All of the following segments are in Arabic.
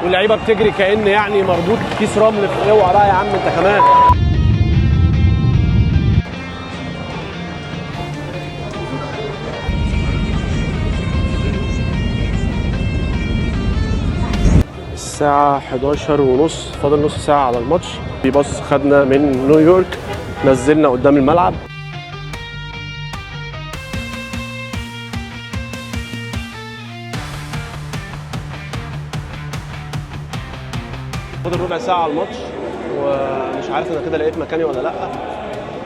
واللعيبه بتجري كأن يعني مربوط كيس رمل في. اوعى بقى يا عم انت كمان. الساعة 11:30، فاضل نص ساعة على الماتش. في باص خدنا من نيويورك نزلنا قدام الملعب. فاضل ربع ساعة على الماتش ومش عارف انا كده لقيت مكاني ولا لا،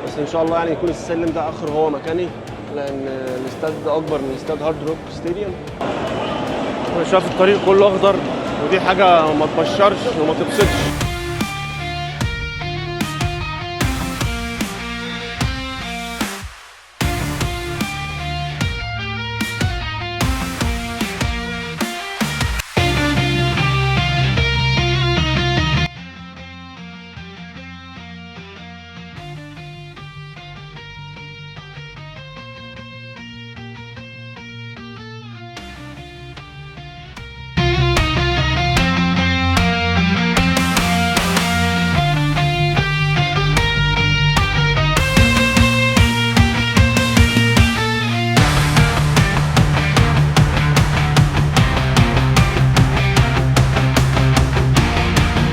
بس ان شاء الله يعني يكون السلم ده اخر هو مكاني، لان الاستاد ده اكبر من استاد هارد روك ستاديوم. انا شايف الطريق كله اخضر ودي حاجة ما تبشرش وما تبسطش.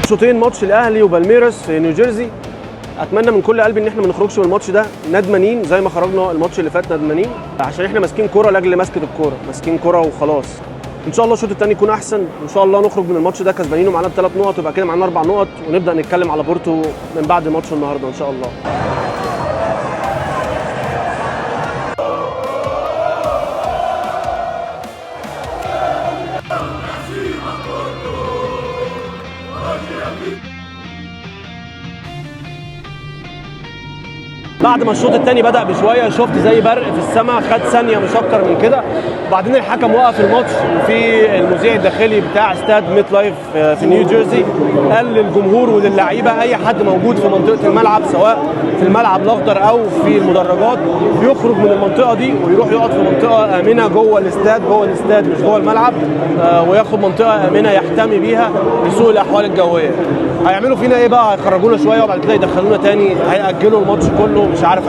شوطين ماتش الاهلي وبالميراس في نيوجيرسي. اتمنى من كل قلبي ان احنا ما نخرجش من الماتش ده ندمانين زي ما خرجنا الماتش اللي فات ندمانين، عشان احنا ماسكين كوره لاجل ماسكه الكوره، ماسكين كوره وخلاص. ان شاء الله الشوط الثاني يكون احسن، ان شاء الله نخرج من الماتش ده كسبانين ومعانا ب3 نقط ويبقى كده معانا 4 نقط، ونبدا نتكلم على بورتو من بعد ماتش النهارده ان شاء الله. بعد ما الشوط الثاني بدأ بشويه شفت زي برق في السماء، خد ثانيه مش اكتر من كده، وبعدين الحكم وقف الماتش، وفي المذيع الداخلي بتاع استاد ميت لايف في نيو جيرسي قال للجمهور وللعيبه اي حد موجود في منطقه الملعب سواء في الملعب الاخضر او في المدرجات يخرج من المنطقه دي ويروح يقعد في منطقه امنه جوه الاستاد مش جوه الملعب، وياخد منطقه امنه يحتمي بيها لسوء الاحوال الجويه. هيعملوا فينا ايه بقى؟ هيخرجونا شويه وبعد كده يدخلونا تاني، هيأجلوا الماتش كله مش عارف.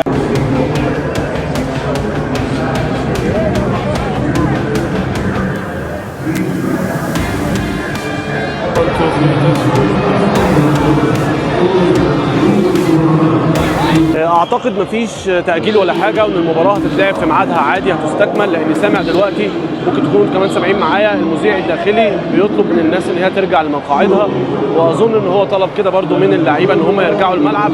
اعتقد مفيش تأجيل ولا حاجه، وان المباراه هتتلعب في ميعادها عادي هتستكمل، لاني سامع دلوقتي ممكن تكونوا كمان سامعين معايا المذيع الداخلي بيطلب من الناس ان هي ترجع لمقاعدها، واظن ان هو طلب كده برضو من اللعيبه ان هم يرجعوا الملعب.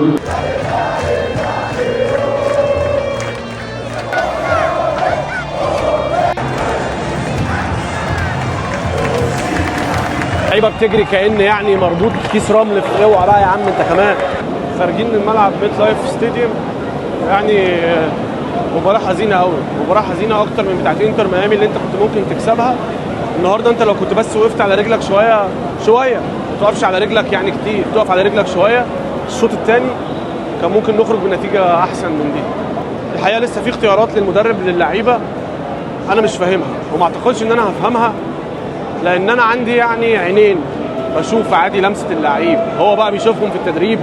اللعيبه بتجري كأن يعني مربوط كيس رمل في. اوعى بقى يا عم انت كمان. خارجين من ملعب ميت لايف ستاديوم، يعني مباراة حزينة قوي، مباراة حزينة أكتر من بتاعت انتر ميامي اللي أنت كنت ممكن تكسبها. النهارده أنت لو كنت بس وقفت على رجلك شوية ما تقفش على رجلك يعني كتير، تقف على رجلك شوية. الشوط الثاني كان ممكن نخرج بنتيجة أحسن من دي. الحقيقة لسه في اختيارات للمدرب للعيبة أنا مش فاهمها، وما أعتقدش إن أنا هفهمها، لأن أنا عندي يعني عينين بشوف عادي لمسة اللعيب. هو بقى بيشوفهم في التدريب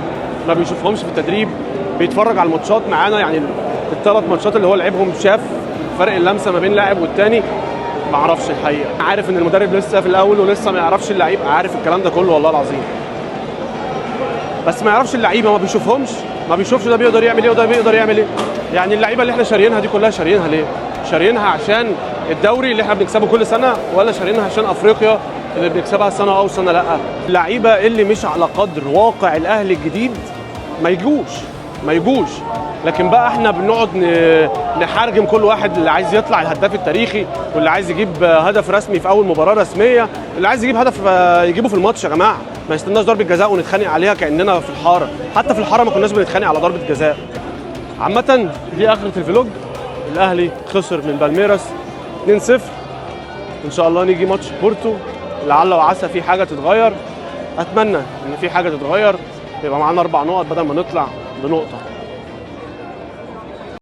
ما بيشوفهمش في التدريب، بيتفرج على الماتشات معانا، يعني ال3 ماتشات اللي هو لعبهم شاف فرق اللمسه ما بين لاعب والتاني. ما اعرفش الحقيقه، عارف ان المدرب لسه في الاول ولسه ما يعرفش اللعيب، عارف الكلام ده كله والله العظيم، بس ما يعرفش اللعيبه، ما بيشوفهمش، ما بيشوفش ده بيقدر يعمل ايه وده بيقدر يعمل ايه. يعني اللعيبه اللي احنا شاريينها دي كلها شاريينها ليه؟ شاريينها عشان الدوري اللي احنا بنكسبه كل سنه، ولا شاريينها عشان افريقيا اللي بنكسبها سنه او سنه لا؟ اللعيبه اللي مش على قدر واقع الاهلي الجديد ما يجوش. لكن بقى احنا بنقعد نحرجم كل واحد، اللي عايز يطلع الهداف التاريخي، واللي عايز يجيب هدف رسمي في اول مباراه رسميه، اللي عايز يجيب هدف يجيبه في الماتش. يا جماعه ما يستناش ضربه جزاء ونتخانق عليها كاننا في الحاره، حتى في الحاره ما كناش بنتخانق على ضربه جزاء. عامه دي اخره الفلوج. الاهلي خسر من بالميراس 2-0. ان شاء الله نيجي ماتش بورتو لعل وعسى في حاجه تتغير. اتمنى ان في حاجه تتغير، يبقى معانا 4 نقط بدل ما نطلع بنقطه.